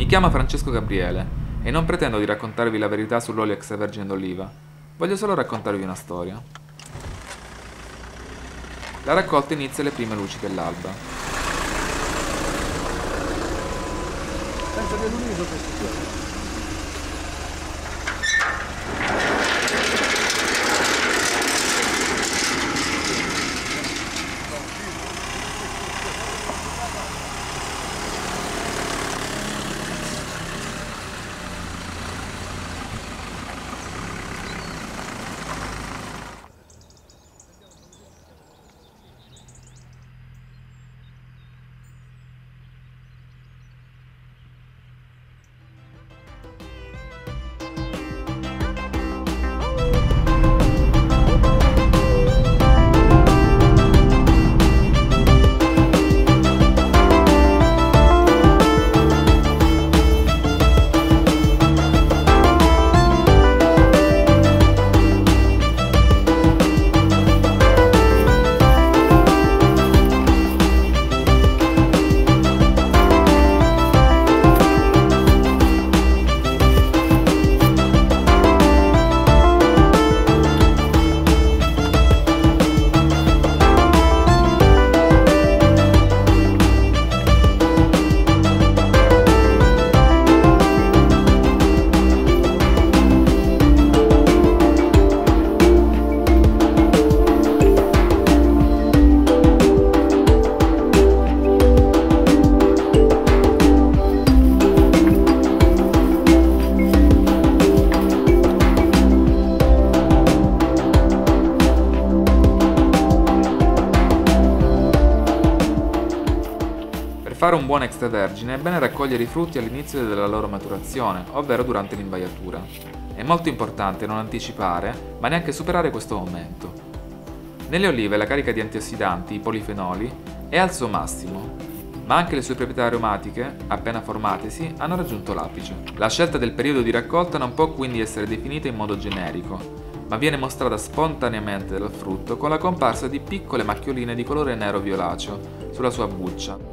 Mi chiamo Francesco Gabriele e non pretendo di raccontarvi la verità sull'olio extravergine d'oliva. Voglio solo raccontarvi una storia. La raccolta inizia alle prime luci dell'alba. Penso che è l'unico questo. Per fare un buon extravergine è bene raccogliere i frutti all'inizio della loro maturazione, ovvero durante l'invaiatura. È molto importante non anticipare, ma neanche superare questo momento. Nelle olive la carica di antiossidanti, i polifenoli, è al suo massimo, ma anche le sue proprietà aromatiche, appena formatesi, hanno raggiunto l'apice. La scelta del periodo di raccolta non può quindi essere definita in modo generico, ma viene mostrata spontaneamente dal frutto con la comparsa di piccole macchioline di colore nero violaceo sulla sua buccia.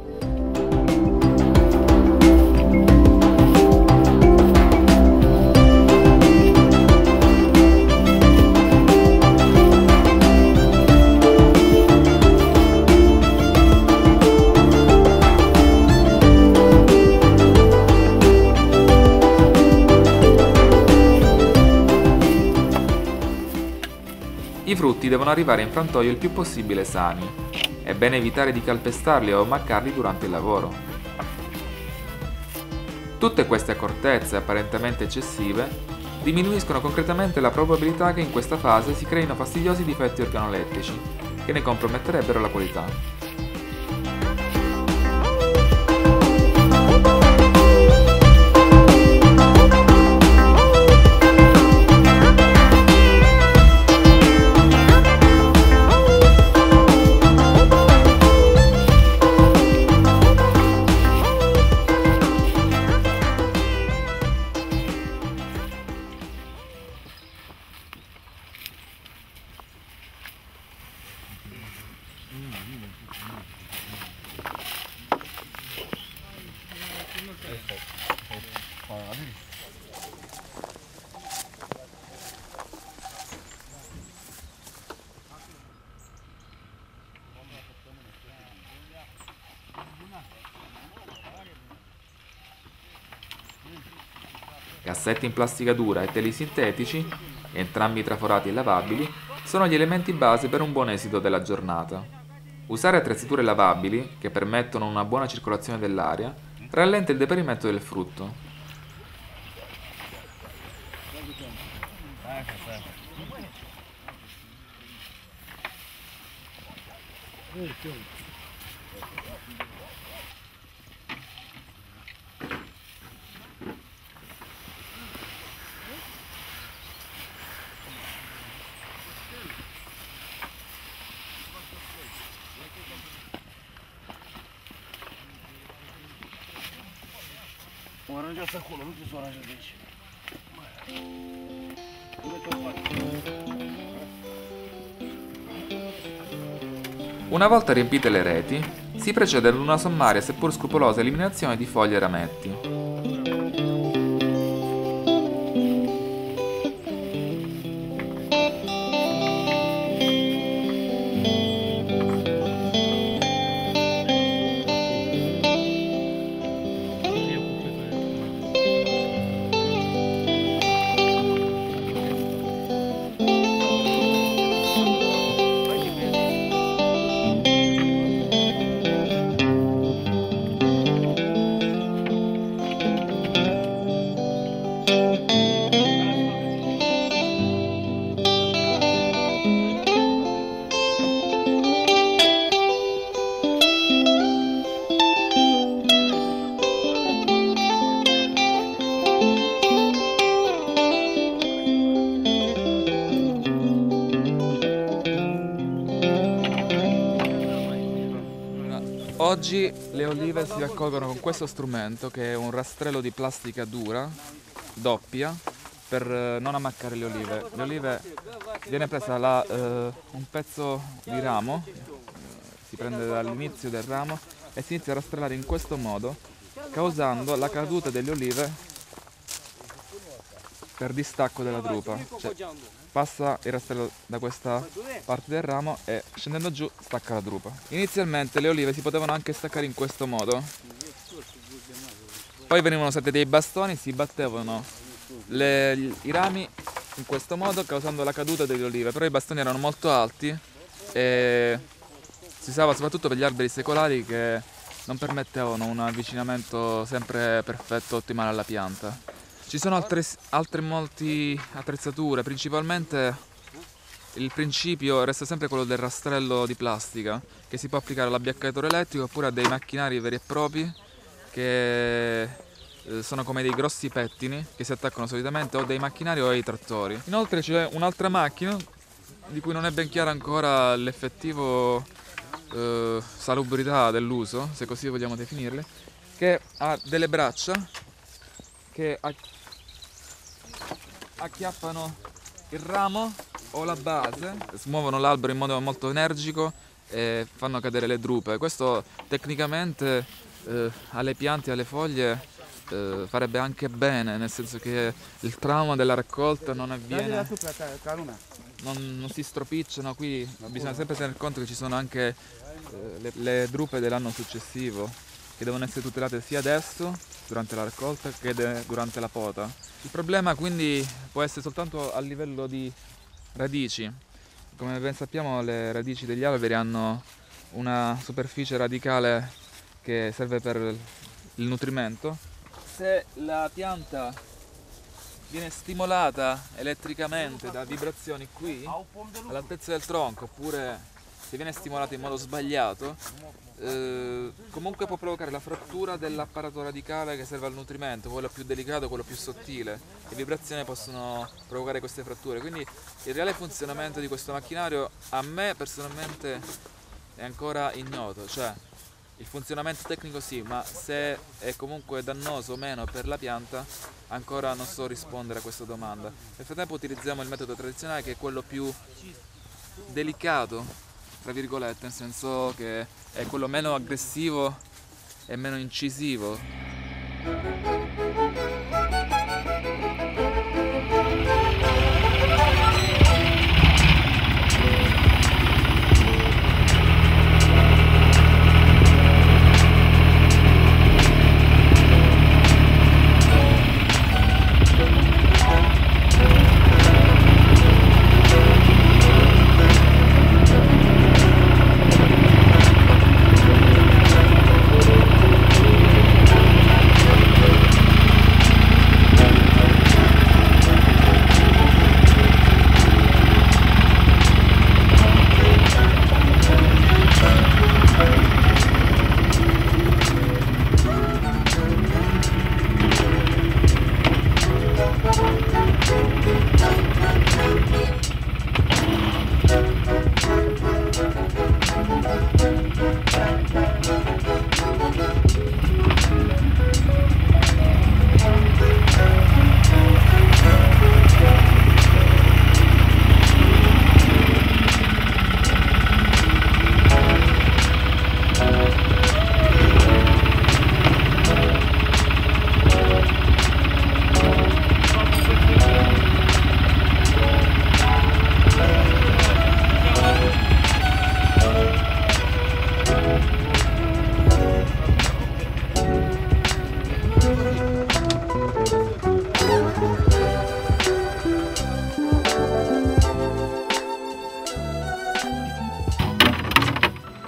I frutti devono arrivare in frantoio il più possibile sani. È bene evitare di calpestarli o ammaccarli durante il lavoro. Tutte queste accortezze apparentemente eccessive diminuiscono concretamente la probabilità che in questa fase si creino fastidiosi difetti organolettici che ne comprometterebbero la qualità. Cassetti in plastica dura e teli sintetici, entrambi traforati e lavabili, sono gli elementi base per un buon esito della giornata. Usare attrezzature lavabili, che permettono una buona circolazione dell'aria, rallenta il deperimento del frutto. O arranjați acolo, nu trebuie să o aranjezi aici. Una volta riempite le reti, si procede ad una sommaria seppur scrupolosa eliminazione di foglie e rametti. Oggi le olive si raccolgono con questo strumento che è un rastrello di plastica dura, doppia, per non ammaccare le olive. Le olive viene presa un pezzo di ramo, si prende dall'inizio del ramo e si inizia a rastrellare in questo modo, causando la caduta delle olive per distacco della drupa. Cioè, passa il rastrello da questa parte del ramo e scendendo giù stacca la drupa. Inizialmente le olive si potevano anche staccare in questo modo, poi venivano usati dei bastoni, si battevano i rami in questo modo causando la caduta delle olive, però i bastoni erano molto alti e si usava soprattutto per gli alberi secolari che non permettevano un avvicinamento sempre perfetto, ottimale alla pianta. Ci sono altre molte attrezzature, principalmente il principio resta sempre quello del rastrello di plastica che si può applicare all'abbiaccatore elettrico oppure a dei macchinari veri e propri che sono come dei grossi pettini che si attaccano solitamente o dei macchinari o ai trattori. Inoltre c'è un'altra macchina di cui non è ben chiara ancora l'effettivo salubrità dell'uso, se così vogliamo definirle, che ha delle braccia che acchiappano il ramo o la base, smuovono l'albero in modo molto energico e fanno cadere le drupe. Questo tecnicamente alle piante e alle foglie farebbe anche bene, nel senso che il trauma della raccolta non avviene, non si stropicciano. Qui bisogna sempre tener conto che ci sono anche le drupe dell'anno successivo che devono essere tutelate sia adesso durante la raccolta che durante la poda. Il problema quindi può essere soltanto a livello di radici. Come ben sappiamo, le radici degli alberi hanno una superficie radicale che serve per il nutrimento. Se la pianta viene stimolata elettricamente da vibrazioni qui all'altezza del tronco, oppure se viene stimolata in modo sbagliato, comunque può provocare la frattura dell'apparato radicale che serve al nutrimento, quello più delicato, quello più sottile. Le vibrazioni possono provocare queste fratture, quindi il reale funzionamento di questo macchinario a me personalmente è ancora ignoto. Cioè, il funzionamento tecnico sì, ma se è comunque dannoso o meno per la pianta ancora non so rispondere a questa domanda. Nel frattempo utilizziamo il metodo tradizionale, che è quello più delicato, tra virgolette, nel senso che è quello meno aggressivo e meno incisivo.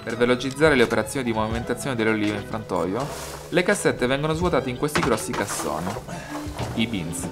Per velocizzare le operazioni di movimentazione delle olive in frantoio, le cassette vengono svuotate in questi grossi cassoni, i bins.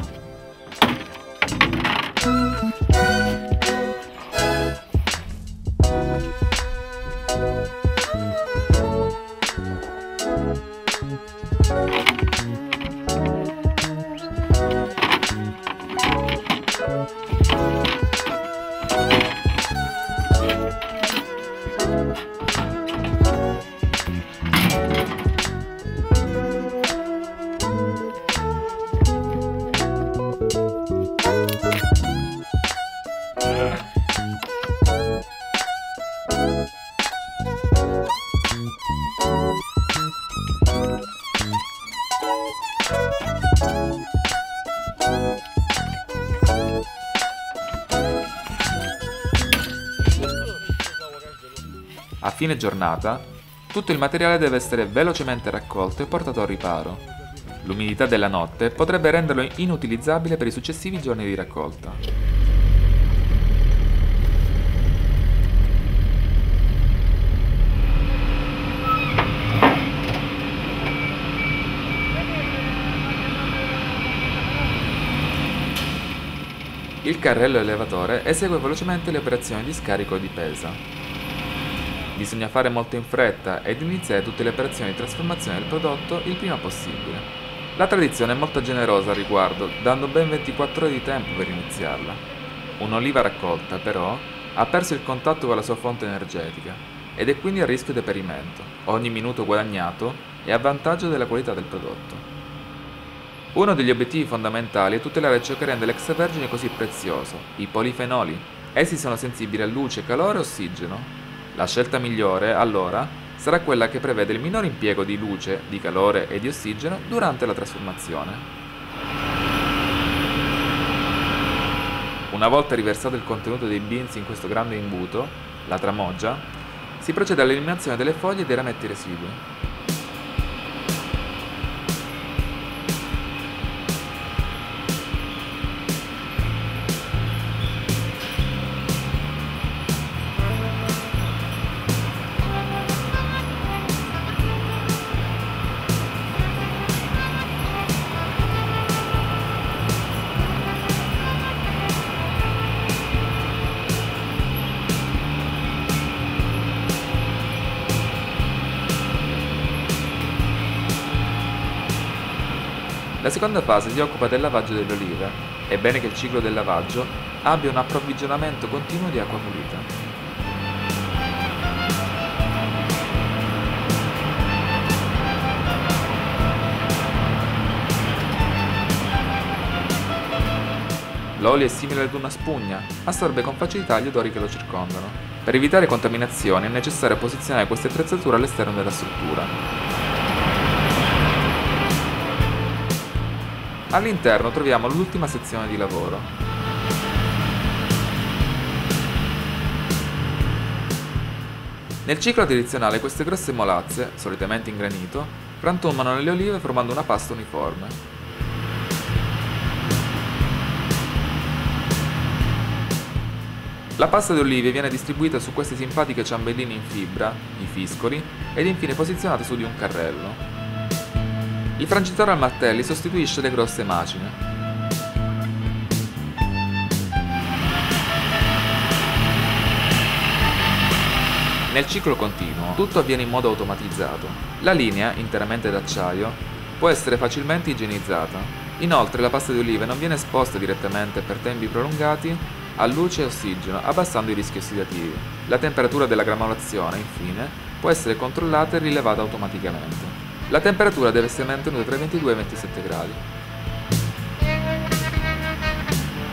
A fine giornata, tutto il materiale deve essere velocemente raccolto e portato al riparo. L'umidità della notte potrebbe renderlo inutilizzabile per i successivi giorni di raccolta. Il carrello elevatore esegue velocemente le operazioni di scarico e di pesa. Bisogna fare molto in fretta ed iniziare tutte le operazioni di trasformazione del prodotto il prima possibile. La tradizione è molto generosa al riguardo, dando ben 24 ore di tempo per iniziarla. Un'oliva raccolta, però, ha perso il contatto con la sua fonte energetica ed è quindi a rischio deperimento. Ogni minuto guadagnato è a vantaggio della qualità del prodotto. Uno degli obiettivi fondamentali è tutelare ciò che rende l'extravergine così prezioso, i polifenoli. Essi sono sensibili a luce, calore e ossigeno. La scelta migliore, allora, sarà quella che prevede il minore impiego di luce, di calore e di ossigeno durante la trasformazione. Una volta riversato il contenuto dei beans in questo grande imbuto, la tramoggia, si procede all'eliminazione delle foglie e dei rametti residui. La seconda fase si occupa del lavaggio delle olive. È bene che il ciclo del lavaggio abbia un approvvigionamento continuo di acqua pulita. L'olio è simile ad una spugna, assorbe con facilità gli odori che lo circondano. Per evitare contaminazioni è necessario posizionare queste attrezzature all'esterno della struttura. All'interno troviamo l'ultima sezione di lavoro. Nel ciclo tradizionale queste grosse molazze, solitamente in granito, frantumano le olive formando una pasta uniforme. La pasta di olive viene distribuita su queste simpatiche ciambelline in fibra, i fiscoli, ed infine posizionata su di un carrello. Il frangitore a martelli sostituisce le grosse macine. Nel ciclo continuo, tutto avviene in modo automatizzato. La linea, interamente d'acciaio, può essere facilmente igienizzata. Inoltre la pasta di olive non viene esposta direttamente per tempi prolungati a luce e ossigeno, abbassando i rischi ossidativi. La temperatura della granulazione, infine, può essere controllata e rilevata automaticamente. La temperatura deve essere mantenuta tra i 22 e i 27 gradi.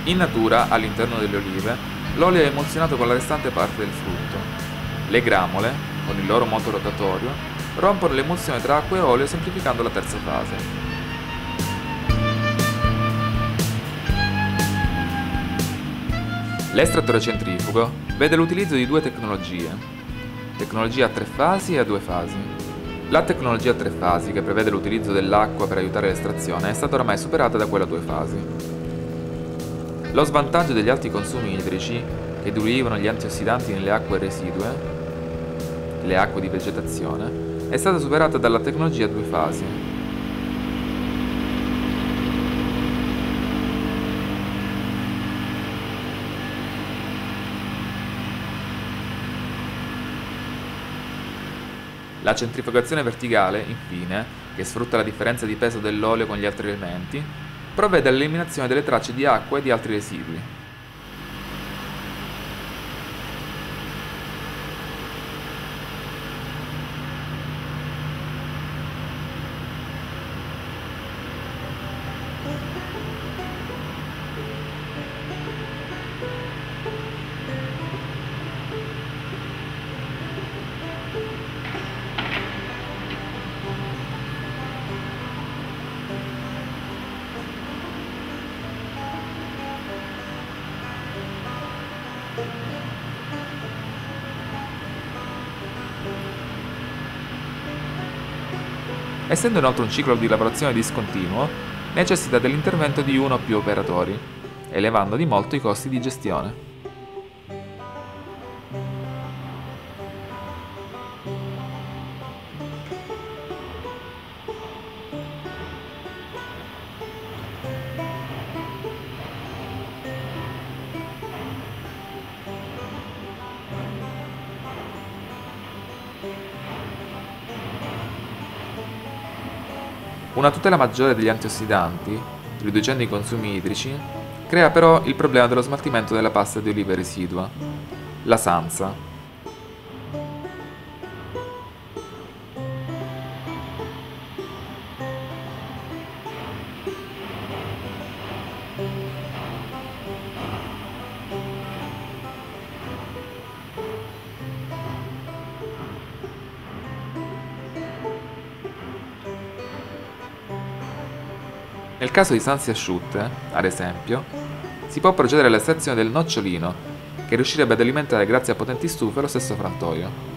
In natura, all'interno delle olive, l'olio è emulsionato con la restante parte del frutto. Le gramole, con il loro moto rotatorio, rompono l'emulsione tra acqua e olio semplificando la terza fase. L'estrattore centrifugo vede l'utilizzo di due tecnologie: tecnologia a 3 fasi e a 2 fasi. La tecnologia a 3 fasi, che prevede l'utilizzo dell'acqua per aiutare l'estrazione, è stata ormai superata da quella a 2 fasi. Lo svantaggio degli alti consumi idrici, che diluivano gli antiossidanti nelle acque residue, le acque di vegetazione, è stata superata dalla tecnologia a 2 fasi. La centrifugazione verticale, infine, che sfrutta la differenza di peso dell'olio con gli altri elementi, provvede all'eliminazione delle tracce di acqua e di altri residui. Essendo inoltre un ciclo di lavorazione discontinuo, necessita dell'intervento di uno o più operatori, elevando di molto i costi di gestione. Una tutela maggiore degli antiossidanti, riducendo i consumi idrici, crea però il problema dello smaltimento della pasta di oliva residua, la sansa. Nel caso di sanse asciutte, ad esempio, si può procedere all'estrazione del nocciolino, che riuscirebbe ad alimentare grazie a potenti stufe lo stesso frantoio.